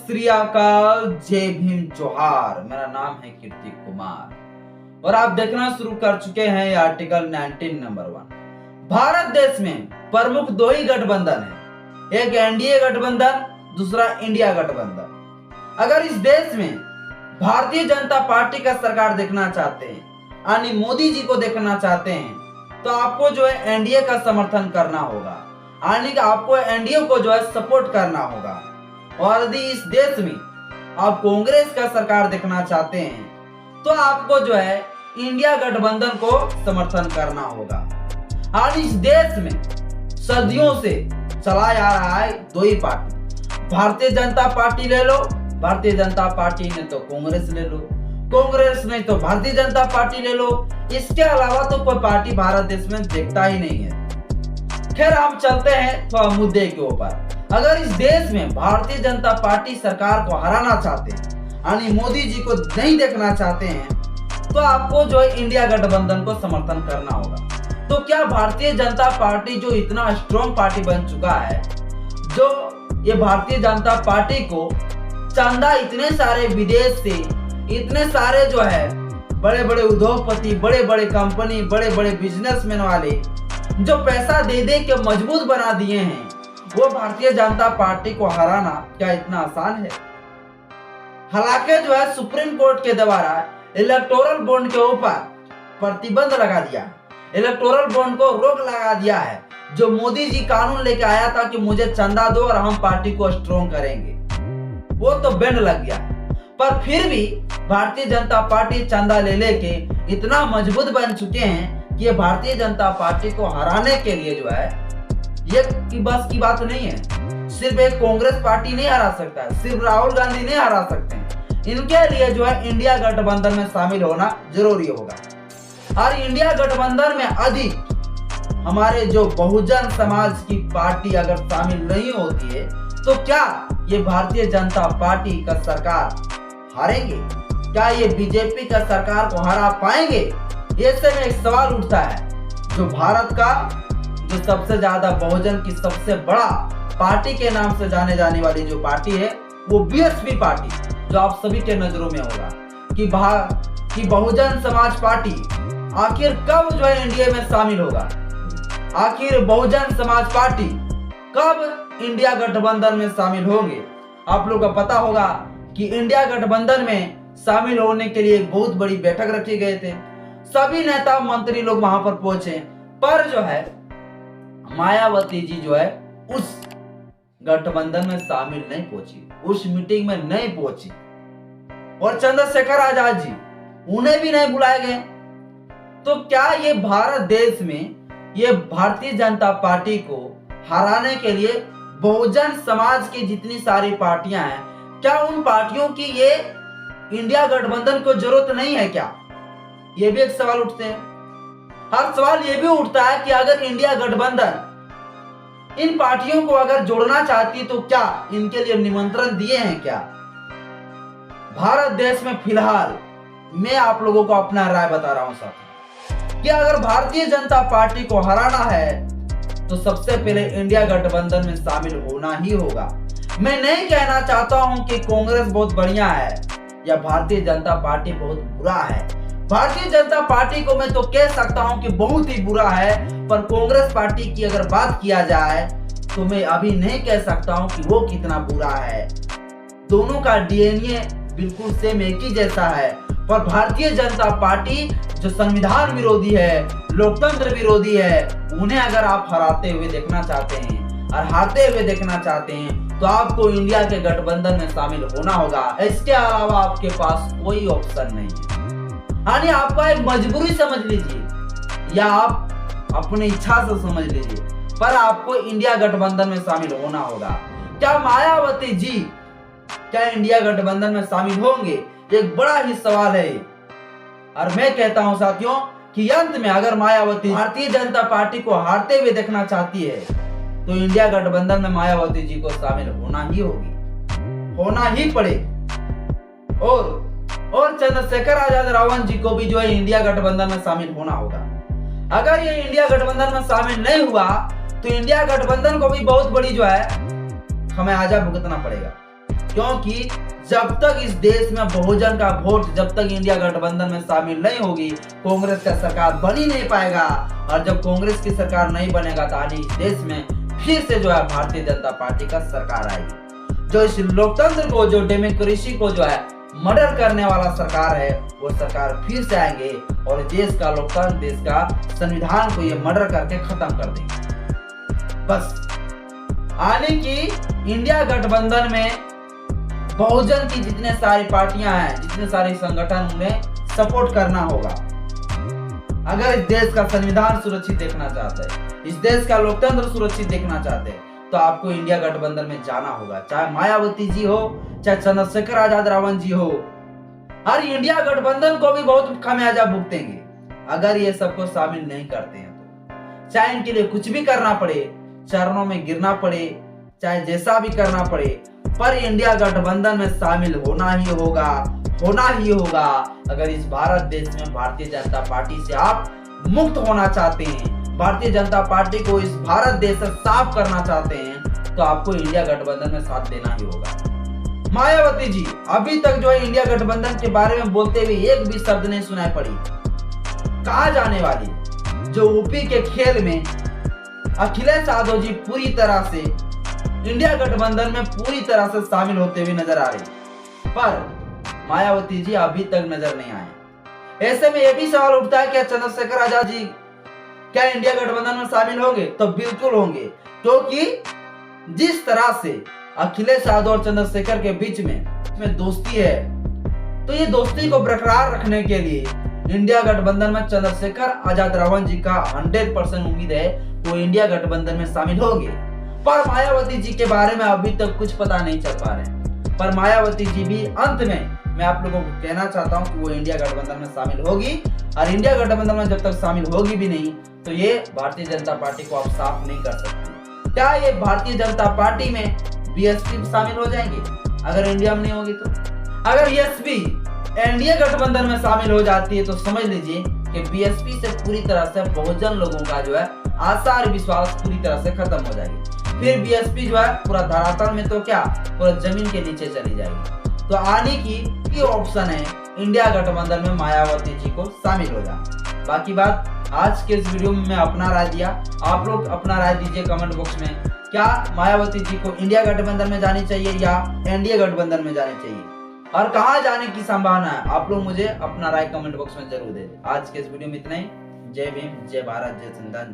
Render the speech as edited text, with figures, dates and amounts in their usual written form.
श्री अकाल, जय भीम, जोहार। मेरा नाम है कीर्ति कुमार और आप देखना शुरू कर चुके हैं आर्टिकल 19 नंबर 1। भारत देश में प्रमुख दो ही गठबंधन है, एक एनडीए गठबंधन, दूसरा इंडिया गठबंधन। अगर इस देश में भारतीय जनता पार्टी का सरकार देखना चाहते हैं, यानी मोदी जी को देखना चाहते हैं, तो आपको जो है एनडीए का समर्थन करना होगा, यानी कि आपको एनडीए को जो है सपोर्ट करना होगा। और यदि इस देश में आप कांग्रेस का सरकार देखना चाहते हैं, तो आपको जो है इंडिया गठबंधन को समर्थन करना होगा। आज इस देश में सदियों से चला जा रहा है दो ही पार्टी, भारतीय जनता पार्टी ले लो, भारतीय जनता पार्टी ने तो कांग्रेस ले लो, कांग्रेस नहीं तो भारतीय जनता पार्टी ले लो। इसके अलावा तो कोई पार्टी भारत देश में देखता ही नहीं है। खैर, हम चलते हैं थोड़ा मुद्दे के ऊपर। अगर इस देश में भारतीय जनता पार्टी सरकार को हराना चाहते हैं, यानी मोदी जी को नहीं देखना चाहते हैं, तो आपको जो है इंडिया गठबंधन को समर्थन करना होगा। तो क्या भारतीय जनता पार्टी जो इतना स्ट्रॉन्ग पार्टी बन चुका है, जो ये भारतीय जनता पार्टी को चंदा इतने सारे विदेश से, इतने सारे जो है बड़े बड़े उद्योगपति, बड़े बड़े कंपनी, बड़े बड़े बिजनेसमैन वाले जो पैसा दे दे के मजबूत बना दिए हैं, वो भारतीय जनता पार्टी को हराना क्या इतना आसान है? हालांकि जो है सुप्रीम कोर्ट के द्वारा इलेक्टोरल बॉन्ड के ऊपर प्रतिबंध लगा दिया, इलेक्टोरल बॉन्ड को रोक लगा दिया है। जो मोदी जी कानून लेके आया था कि मुझे चंदा दो और हम पार्टी को स्ट्रॉन्ग करेंगे, वो तो बैंड लग गया। पर फिर भी भारतीय जनता पार्टी चंदा ले लेके इतना मजबूत बन चुके हैं कि ये भारतीय जनता पार्टी को हराने के लिए जो है ये की बस की बात नहीं है। सिर्फ एक कांग्रेस पार्टी नहीं हरा सकता है, सिर्फ राहुल गांधी नहीं हरा सकते हैं। इनके लिए जो है इंडिया गठबंधन में शामिल होना जरूरी होगा। और इंडिया गठबंधन में अधिक हमारे जो बहुजन समाज की पार्टी अगर शामिल नहीं होती है, तो क्या ये भारतीय जनता पार्टी का सरकार हारेंगे? क्या ये बीजेपी का सरकार को हरा पाएंगे? ऐसे में एक सवाल उठता है। जो भारत का जो सबसे ज्यादा बहुजन की सबसे बड़ा पार्टी के नाम से जाने जाने वाली जो पार्टी है, वो बीएसपी पार्टी, जो आप सभी के नजरों में होगा कि बहुजन समाज पार्टी आखिर कब जो है एनडीए में शामिल होगा। आखिर बहुजन समाज पार्टी कब इंडिया गठबंधन में शामिल होंगे? आप लोग को पता होगा कि इंडिया गठबंधन में शामिल होने के लिए एक बहुत बड़ी बैठक रखे गए थे। सभी नेता मंत्री लोग वहां पर पहुंचे, पर जो है मायावती जी जो है उस गठबंधन में शामिल नहीं पहुंची, उस मीटिंग में नहीं पहुंची। और चंद्रशेखर आजाद जी, उन्हें भी नहीं बुलाए गए। तो क्या ये भारत देश में ये भारतीय जनता पार्टी को हराने के लिए बहुजन समाज की जितनी सारी पार्टियां हैं, क्या उन पार्टियों की ये इंडिया गठबंधन को जरूरत नहीं है क्या? ये भी एक सवाल उठते हैं। हर सवाल ये भी उठता है कि अगर इंडिया गठबंधन इन पार्टियों को अगर जोड़ना चाहती, तो क्या इनके लिए निमंत्रण दिए हैं क्या? भारत देश में फिलहाल मैं आप लोगों को अपना राय बता रहा हूं साथियों, कि अगर भारतीय जनता पार्टी को हराना है, तो सबसे पहले इंडिया गठबंधन में शामिल होना ही होगा। मैं नहीं कहना चाहता हूं कि कांग्रेस बहुत बढ़िया है या भारतीय जनता पार्टी बहुत बुरा है। भारतीय जनता पार्टी को मैं तो कह सकता हूं कि बहुत ही बुरा है, पर कांग्रेस पार्टी की अगर बात किया जाए तो मैं अभी नहीं कह सकता हूं कि वो कितना बुरा है। दोनों का डीएनए बिल्कुल सेम एक ही जैसा है। पर भारतीय जनता पार्टी जो संविधान विरोधी है, लोकतंत्र विरोधी है, उन्हें अगर आप हराते हुए देखना चाहते हैं और हारते हुए देखना चाहते हैं, तो आपको इंडिया के गठबंधन में शामिल होना होगा। इसके अलावा आपके पास कोई ऑप्शन नहीं है। यानी आपका एक मजबूरी समझ लीजिए या आप अपनी इच्छा से समझ लीजिए, पर आपको इंडिया गठबंधन में शामिल होना होगा। क्या मायावती जी क्या इंडिया गठबंधन में शामिल होंगे? एक बड़ा ही सवाल है। और मैं कहता हूं साथियों कि अंत में अगर मायावती भारतीय जनता पार्टी को हारते हुए देखना चाहती है, तो इंडिया गठबंधन में मायावती जी को शामिल होना ही होगी, होना ही पड़ेगा। और चंद्रशेखर आजाद रावण जी को भी जो है इंडिया गठबंधन में शामिल होना होगा। अगर ये इंडिया गठबंधन में शामिल नहीं हुआ, तो इंडिया गठबंधन को भी बहुत बड़ी जो है हमें आजा भुगतना पड़ेगा। क्योंकि जब तक इस देश में बहुजन का वोट जब तक इंडिया गठबंधन में शामिल नहीं होगी, कांग्रेस का सरकार बन ही नहीं पाएगा। और जब कांग्रेस की सरकार नहीं बनेगा तो आने इस देश में फिर से जो है भारतीय जनता पार्टी का सरकार आएगी। जो इस लोकतंत्र को, जो डेमोक्रेसी को जो है मर्डर करने वाला सरकार है, वो सरकार फिर से आएंगे और देश का लोकतंत्र, देश का संविधान को ये मर्डर करके खत्म कर देंगे। बस आने की इंडिया गठबंधन में बहुजन की जितने सारी पार्टियां हैं, जितने सारे संगठन, उन्हें सपोर्ट करना होगा। अगर इस देश का संविधान सुरक्षित देखना चाहते हैं, इस देश का लोकतंत्र सुरक्षित देखना चाहते हैं, तो आपको इंडिया गठबंधन में जाना होगा। चाहे मायावती जी हो, चाहे चंद्रशेखर आजाद रावण जी हो, हर इंडिया गठबंधन को भी बहुत खामियाजा भुगतेंगे अगर ये सबको शामिल नहीं करते हैं तो। चाहे इनके लिए कुछ भी करना पड़े, चरणों में गिरना पड़े, चाहे जैसा भी करना पड़े, पर इंडिया गठबंधन में शामिल होना ही होगा, होना ही होगा। अगर इस भारत देश में भारतीय जनता पार्टी से आप मुक्त होना चाहते हैं, भारतीय जनता पार्टी को इस भारत देश से साफ करना चाहते हैं, तो आपको इंडिया गठबंधन में साथ देना ही होगा। मायावती जी अभी तक जो है इंडिया गठबंधन के बारे में बोलते हुए एक भी शब्द नहीं सुनाई पड़ी। कहां जाने वाली? जो यूपी के खेल में अखिलेश यादव जी पूरी तरह से इंडिया गठबंधन में पूरी तरह से शामिल होते हुए नजर आ रही, पर मायावती जी अभी तक नजर नहीं आए। ऐसे में यह भी सवाल उठता है कि चंद्रशेखर आजाद जी क्या इंडिया गठबंधन में शामिल होंगे? तो बिल्कुल होंगे, क्योंकि जिस तरह से अखिलेश यादव और चंद्रशेखर के बीच में दोस्ती है, तो ये दोस्ती को बरकरार रखने के लिए इंडिया गठबंधन में चंद्रशेखर आजाद रावण जी का 100% उम्मीद है वो इंडिया गठबंधन में शामिल होंगे। पर मायावती जी के बारे में अभी तक कुछ पता नहीं चल पा रहे। पर मायावती जी भी अंत में मैं आप लोगों को कहना चाहता हूं कि वो इंडिया गठबंधन में शामिल होगी, और इंडिया गठबंधन में जब तक शामिल होगी भी नहीं तो ये भारतीय जनता पार्टी को आप साफ नहीं कर सकते। क्या ये भारतीय जनता पार्टी में बीएसपी शामिल हो जाएंगे अगर इंडिया में नहीं होगी? तो अगर बीएसपी एनडीए गठबंधन में शामिल हो जाती है तो समझ लीजिए कि बीएसपी से पूरी तरह से बहुजन लोगों का जो है आशा और विश्वास पूरी तरह से खत्म हो जाएगी। फिर बीएसपी जो है पूरा धरातल में तो क्या पूरा जमीन के नीचे चली जाएगी। तो आने की ये ऑप्शन है इंडिया गठबंधन में मायावती जी को शामिल हो जाना। बाकी बात आज के इस वीडियो में मैं अपना राय दिया, आप लोग अपना राय दीजिए कमेंट बॉक्स में। क्या मायावती जी को इंडिया गठबंधन में जानी चाहिए या एनडीए गठबंधन में जानी चाहिए, और कहां जाने की संभावना है? आप लोग मुझे अपना राय कमेंट बॉक्स में जरूर दे। आज के इस वीडियो में इतना ही। जय भीम, जय भारत, जय संविधान।